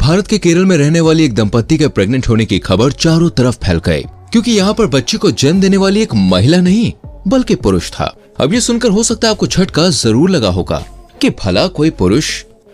भारत के केरल में रहने वाली एक दंपत्ति के प्रेग्नेंट होने की खबर चारों तरफ फैल गई, क्योंकि यहाँ पर बच्चे को जन्म देने वाली एक महिला नहीं बल्कि पुरुष था। अब ये सुनकर हो सकता है आपको झटका जरूर लगा होगा कि भला कोई पुरुष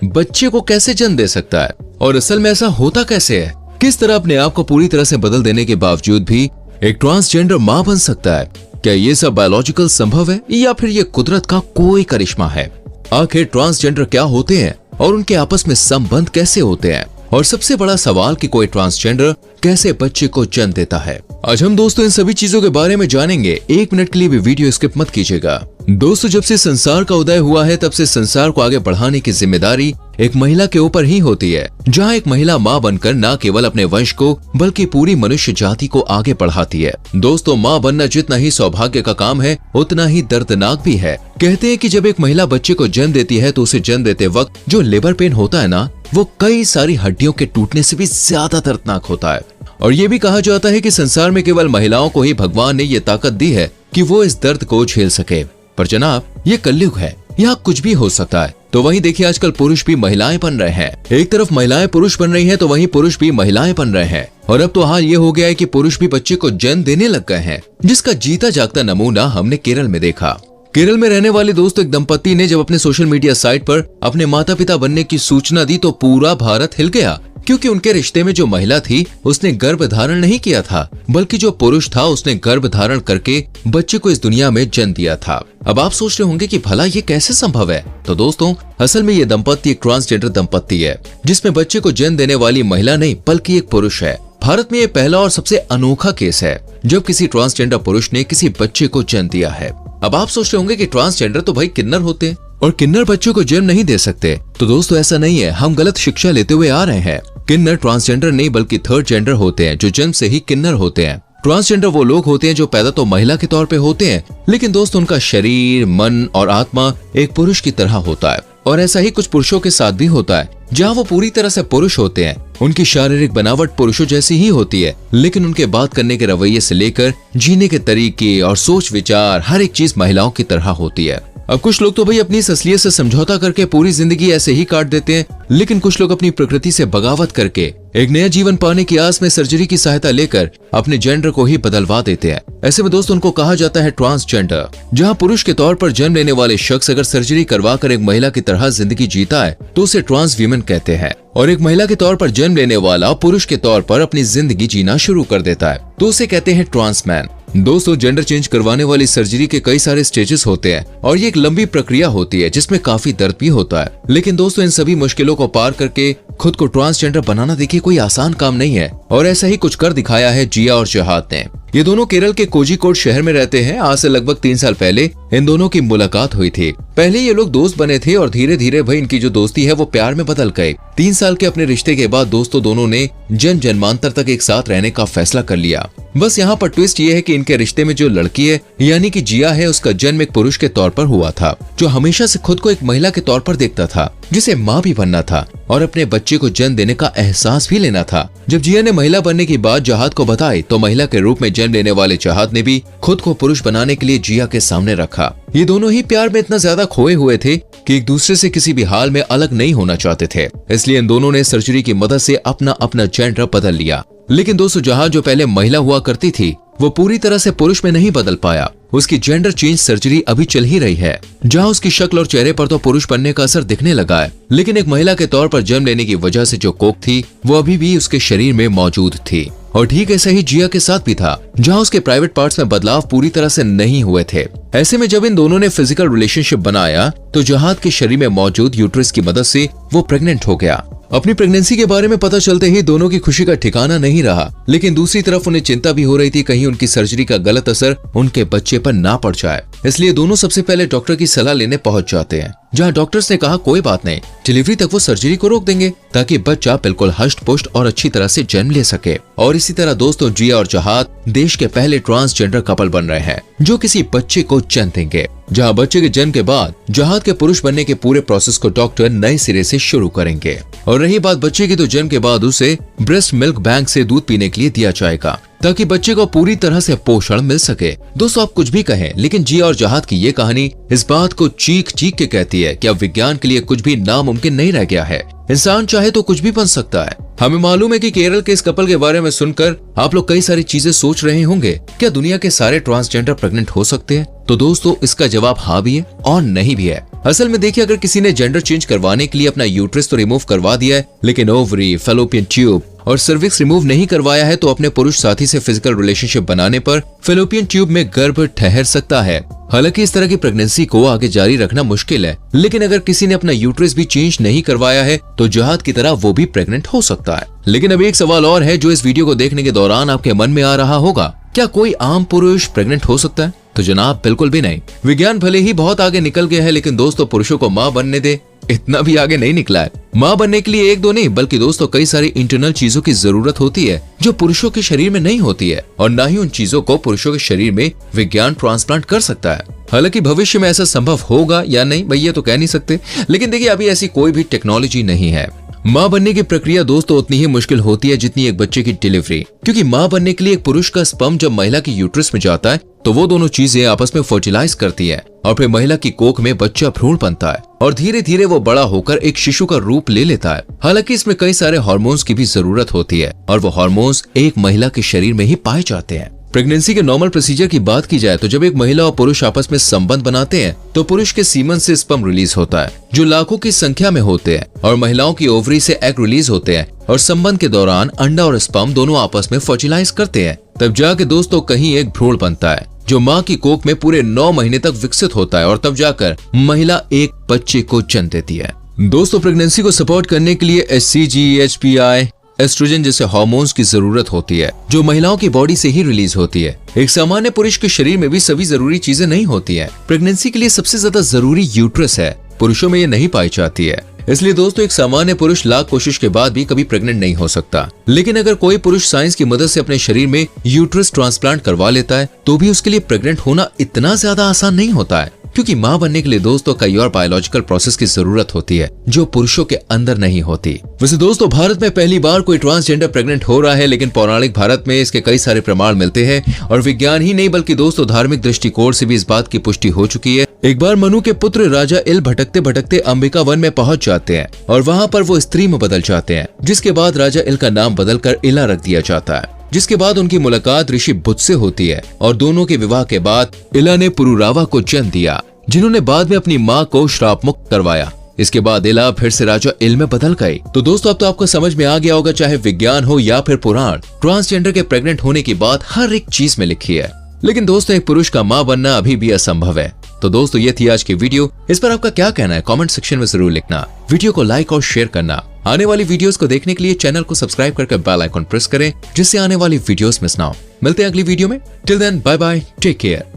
बच्चे को कैसे जन्म दे सकता है और असल में ऐसा होता कैसे है। किस तरह अपने आप को पूरी तरह से बदल देने के बावजूद भी एक ट्रांसजेंडर माँ बन सकता है। क्या ये सब बायोलॉजिकल संभव है या फिर ये कुदरत का कोई करिश्मा है। आखिर ट्रांसजेंडर क्या होते हैं और उनके आपस में संबंध कैसे होते हैं, और सबसे बड़ा सवाल कि कोई ट्रांसजेंडर कैसे बच्चे को जन्म देता है। आज हम दोस्तों इन सभी चीजों के बारे में जानेंगे। 1 मिनट के लिए भी वीडियो स्किप मत कीजिएगा। दोस्तों, जब से संसार का उदय हुआ है तब से संसार को आगे बढ़ाने की जिम्मेदारी एक महिला के ऊपर ही होती है, जहां एक महिला माँ बनकर न केवल अपने वंश को बल्कि पूरी मनुष्य जाति को आगे बढ़ाती है। दोस्तों, माँ बनना जितना ही सौभाग्य का काम है उतना ही दर्दनाक भी है। कहते हैं कि जब एक महिला बच्चे को जन्म देती है तो उसे जन्म देते वक्त जो लेबर पेन होता है ना, वो कई सारी हड्डियों के टूटने से भी ज्यादा दर्दनाक होता है। और ये भी कहा जाता है कि संसार में केवल महिलाओं को ही भगवान ने ये ताकत दी है कि वो इस दर्द को झेल सके। पर जनाब, ये कलयुग है, यहाँ कुछ भी हो सकता है। तो वहीं देखिए, आजकल पुरुष भी महिलाएं बन रहे हैं। एक तरफ महिलाएं पुरुष बन रही हैं तो वहीं पुरुष भी महिलाएं बन रहे हैं। और अब तो हाल ये हो गया है कि पुरुष भी बच्चे को जन्म देने लग गए हैं, जिसका जीता जागता नमूना हमने केरल में देखा। केरल में रहने वाली दोस्तों एक दंपत्ति ने जब अपने सोशल मीडिया साइट पर अपने माता पिता बनने की सूचना दी तो पूरा भारत हिल गया, क्योंकि उनके रिश्ते में जो महिला थी उसने गर्भ धारण नहीं किया था, बल्कि जो पुरुष था उसने गर्भ धारण करके बच्चे को इस दुनिया में जन्म दिया था। अब आप सोच रहे होंगे कि भला ये कैसे संभव है। तो दोस्तों, असल में ये दंपत्ति एक ट्रांसजेंडर दंपत्ति है, जिसमें बच्चे को जन्म देने वाली महिला नहीं बल्कि एक पुरुष है। भारत में ये पहला और सबसे अनोखा केस है जब किसी ट्रांसजेंडर पुरुष ने किसी बच्चे को जन्म दिया है। अब आप सोच रहे होंगे कि ट्रांसजेंडर तो भाई किन्नर होते हैं और किन्नर बच्चों को जन्म नहीं दे सकते। तो दोस्तों, ऐसा नहीं है, हम गलत शिक्षा लेते हुए आ रहे हैं। किन्नर ट्रांसजेंडर नहीं बल्कि थर्ड जेंडर होते हैं, जो जन्म से ही किन्नर होते हैं। ट्रांसजेंडर वो लोग होते हैं जो पैदा तो महिला के तौर पे होते हैं, लेकिन दोस्तों उनका शरीर, मन और आत्मा एक पुरुष की तरह होता है। और ऐसा ही कुछ पुरुषों के साथ भी होता है, जहाँ वो पूरी तरह से पुरुष होते हैं। उनकी शारीरिक बनावट पुरुषों जैसी ही होती है, लेकिन उनके बात करने के रवैये से लेकर जीने के तरीके और सोच विचार हर एक चीज महिलाओं की तरह होती है। अब कुछ लोग तो भाई अपनी असलियत से समझौता करके पूरी जिंदगी ऐसे ही काट देते हैं, लेकिन कुछ लोग अपनी प्रकृति से बगावत करके एक नया जीवन पाने की आस में सर्जरी की सहायता लेकर अपने जेंडर को ही बदलवा देते हैं। ऐसे में दोस्तों उनको कहा जाता है ट्रांसजेंडर। जहां पुरुष के तौर पर जन्म लेने वाले शख्स अगर सर्जरी करवा कर एक महिला की तरह जिंदगी जीता है तो उसे ट्रांस वीमेन कहते हैं, और एक महिला के तौर पर जन्म लेने वाला पुरुष के तौर पर अपनी जिंदगी जीना शुरू कर देता है तो उसे कहते हैं ट्रांसमैन। दोस्तों, जेंडर चेंज करवाने वाली सर्जरी के कई सारे स्टेजेस होते हैं और ये एक लंबी प्रक्रिया होती है जिसमें काफी दर्द भी होता है। लेकिन दोस्तों, इन सभी मुश्किलों को पार करके खुद को ट्रांसजेंडर बनाना देखिए कोई आसान काम नहीं है, और ऐसा ही कुछ कर दिखाया है जिया और जहाद ने। ये दोनों केरल के कोझिकोड शहर में रहते हैं। आज से लगभग 3 साल पहले इन दोनों की मुलाकात हुई थी। पहले ये लोग दोस्त बने थे और धीरे धीरे भाई इनकी जो दोस्ती है वो प्यार में बदल गई। 3 साल के अपने रिश्ते के बाद दोस्तों दोनों ने जन्म जन्मांतर तक एक साथ रहने का फैसला कर लिया। बस यहाँ पर ट्विस्ट ये है कि इनके रिश्ते में जो लड़की है यानी कि जिया है, उसका जन्म एक पुरुष के तौर पर हुआ था, जो हमेशा से खुद को एक महिला के तौर पर देखता था, जिसे माँ भी बनना था और अपने बच्चे को जन्म देने का एहसास भी लेना था। जब जिया ने महिला बनने की बात जहाद को बताई तो महिला के रूप में जन्म लेने वाले जहाद ने भी खुद को पुरुष बनाने के लिए जिया के सामने रखा। ये दोनों ही प्यार में इतना ज्यादा खोए हुए थे कि एक दूसरे से किसी भी हाल में अलग नहीं होना चाहते थे। इसलिए इन दोनों ने सर्जरी की मदद से अपना अपना जेंडर बदल लिया। लेकिन दोस्तों, जहाद जो पहले महिला हुआ करती थी वो पूरी तरह से पुरुष में नहीं बदल पाया। उसकी जेंडर चेंज सर्जरी अभी चल ही रही है, जहां उसकी शक्ल और चेहरे पर तो पुरुष बनने का असर दिखने लगा है, लेकिन एक महिला के तौर पर जन्म लेने की वजह से जो कोख थी वो अभी भी उसके शरीर में मौजूद थी। और ठीक ऐसा ही जिया के साथ भी था, जहां उसके प्राइवेट पार्ट्स में बदलाव पूरी तरह से नहीं हुए थे। ऐसे में जब इन दोनों ने फिजिकल रिलेशनशिप बनाया तो जहाद के शरीर में मौजूद यूट्रस की मदद से वो प्रेग्नेंट हो गया। अपनी प्रेगनेंसी के बारे में पता चलते ही दोनों की खुशी का ठिकाना नहीं रहा, लेकिन दूसरी तरफ उन्हें चिंता भी हो रही थी कहीं उनकी सर्जरी का गलत असर उनके बच्चे पर ना पड़ जाए। इसलिए दोनों सबसे पहले डॉक्टर की सलाह लेने पहुंच जाते हैं, जहां डॉक्टर्स ने कहा कोई बात नहीं, डिलीवरी तक वो सर्जरी को रोक देंगे ताकि बच्चा बिल्कुल हष्ट पुष्ट और अच्छी तरह से जन्म ले सके। और इसी तरह दोस्तों, जिया और जहाद देश के पहले ट्रांसजेंडर कपल बन रहे हैं जो किसी बच्चे को जन्म देंगे। जहां बच्चे के जन्म के बाद जहाद के पुरुष बनने के पूरे प्रोसेस को डॉक्टर नए सिरे से शुरू करेंगे। और रही बात बच्चे की, तो जन्म के बाद उसे ब्रेस्ट मिल्क बैंक से दूध पीने के लिए दिया जाएगा ताकि बच्चे को पूरी तरह से पोषण मिल सके। दोस्तों, आप कुछ भी कहें, लेकिन जिया और जहाद की ये कहानी इस बात को चीख चीख के कहती है कि अब विज्ञान के लिए कुछ भी नामुमकिन नहीं रह गया है। इंसान चाहे तो कुछ भी बन सकता है। हमें मालूम है कि केरल के इस कपल के बारे में सुनकर आप लोग कई सारी चीजें सोच रहे होंगे, क्या दुनिया के सारे ट्रांसजेंडर प्रेग्नेंट हो सकते हैं? तो दोस्तों इसका जवाब हाँ भी है और नहीं भी है। असल में देखिए, अगर किसी ने जेंडर चेंज करवाने के लिए अपना यूट्रस तो रिमूव करवा दिया है, लेकिन ओवरी, फैलोपियन ट्यूब और सर्विक्स रिमूव नहीं करवाया है, तो अपने पुरुष साथी से फिजिकल रिलेशनशिप बनाने पर फैलोपियन ट्यूब में गर्भ ठहर सकता है। हालांकि इस तरह की प्रेगनेंसी को आगे जारी रखना मुश्किल है, लेकिन अगर किसी ने अपना यूट्रस भी चेंज नहीं करवाया है तो जहाद की तरह वो भी प्रेग्नेंट हो सकता है। लेकिन अब एक सवाल और है जो इस वीडियो को देखने के दौरान आपके मन में आ रहा होगा, क्या कोई आम पुरुष प्रेग्नेंट हो सकता है? तो जनाब बिल्कुल भी नहीं। विज्ञान भले ही बहुत आगे निकल गया है, लेकिन दोस्तों पुरुषों को माँ बनने दे इतना भी आगे नहीं निकला है। माँ बनने के लिए एक दो नहीं बल्कि दोस्तों कई सारी इंटरनल चीजों की जरूरत होती है जो पुरुषों के शरीर में नहीं होती है, और न ही उन चीजों को पुरुषों के शरीर में विज्ञान ट्रांसप्लांट कर सकता है। हालांकि भविष्य में ऐसा संभव होगा या नहीं भाई ये तो कह नहीं सकते, लेकिन देखिए अभी ऐसी कोई भी टेक्नोलॉजी नहीं है। माँ बनने की प्रक्रिया दोस्तों उतनी ही मुश्किल होती है जितनी एक बच्चे की डिलीवरी, क्योंकि माँ बनने के लिए एक पुरुष का स्पर्म जब महिला की यूट्रस में जाता है तो वो दोनों चीजें आपस में फर्टिलाइज करती है और फिर महिला की कोख में बच्चा भ्रूण बनता है और धीरे धीरे वो बड़ा होकर एक शिशु का रूप ले लेता है। हालांकि इसमें कई सारे हार्मोन्स की भी जरूरत होती है और वो हार्मोन्स एक महिला के शरीर में ही पाए जाते हैं। प्रेगनेंसी के नॉर्मल प्रोसीजर की बात की जाए तो जब एक महिला और पुरुष आपस में संबंध बनाते हैं तो पुरुष के सीमन से स्पर्म रिलीज होता है जो लाखों की संख्या में होते हैं, और महिलाओं की ओवरी से एग रिलीज होते हैं और संबंध के दौरान अंडा और स्पर्म दोनों आपस में फर्टिलाइज करते हैं। तब जाके दोस्तों कहीं एक भ्रूण बनता है जो माँ की कोख में पूरे 9 महीने तक विकसित होता है और तब जाकर महिला एक बच्चे को जन्म देती है। दोस्तों प्रेगनेंसी को सपोर्ट करने के लिए HCG, HPI, एस्ट्रोजन जैसे हार्मोन्स की जरूरत होती है जो महिलाओं की बॉडी से ही रिलीज होती है। एक सामान्य पुरुष के शरीर में भी सभी जरूरी चीजें नहीं होती हैं। प्रेगनेंसी के लिए सबसे ज्यादा जरूरी यूट्रस है, पुरुषों में ये नहीं पाई जाती है। इसलिए दोस्तों एक सामान्य पुरुष लाख कोशिश के बाद भी कभी प्रेग्नेंट नहीं हो सकता। लेकिन अगर कोई पुरुष साइंस की मदद से अपने शरीर में यूट्रस ट्रांसप्लांट करवा लेता है तो भी उसके लिए प्रेग्नेंट होना इतना ज्यादा आसान नहीं होता है, क्योंकि माँ बनने के लिए दोस्तों कई और बायोलॉजिकल प्रोसेस की जरूरत होती है जो पुरुषों के अंदर नहीं होती। वैसे दोस्तों भारत में पहली बार कोई ट्रांसजेंडर प्रेग्नेंट हो रहा है, लेकिन पौराणिक भारत में इसके कई सारे प्रमाण मिलते हैं और विज्ञान ही नहीं बल्कि दोस्तों धार्मिक दृष्टिकोण से भी इस बात की पुष्टि हो चुकी है। एक बार मनु के पुत्र राजा इल भटकते भटकते अंबिका वन में पहुंच जाते हैं और वहाँ पर वो स्त्री में बदल जाते हैं, जिसके बाद राजा इल का नाम बदलकर इला रख दिया जाता है। जिसके बाद उनकी मुलाकात ऋषि बुद्ध से होती है और दोनों के विवाह के बाद इला ने पुरुरावा को जन्म दिया, जिन्होंने बाद में अपनी माँ को श्राप मुक्त करवाया। इसके बाद इला फिर से राजा इल में बदल गई। तो दोस्तों अब तो आपको समझ में आ गया होगा, चाहे विज्ञान हो या फिर पुराण, ट्रांसजेंडर के प्रेग्नेंट होने की बात हर एक चीज में लिखी है। लेकिन दोस्तों एक पुरुष का माँ बनना अभी भी असंभव है। तो दोस्तों ये थी आज की वीडियो। इस पर आपका क्या कहना है कमेंट सेक्शन में जरूर लिखना। वीडियो को लाइक और शेयर करना। आने वाली वीडियोस को देखने के लिए चैनल को सब्सक्राइब करके बेल आइकन प्रेस करें जिससे आने वाली वीडियोस मिस ना हो। मिलते हैं अगली वीडियो में। Till then bye bye, take care.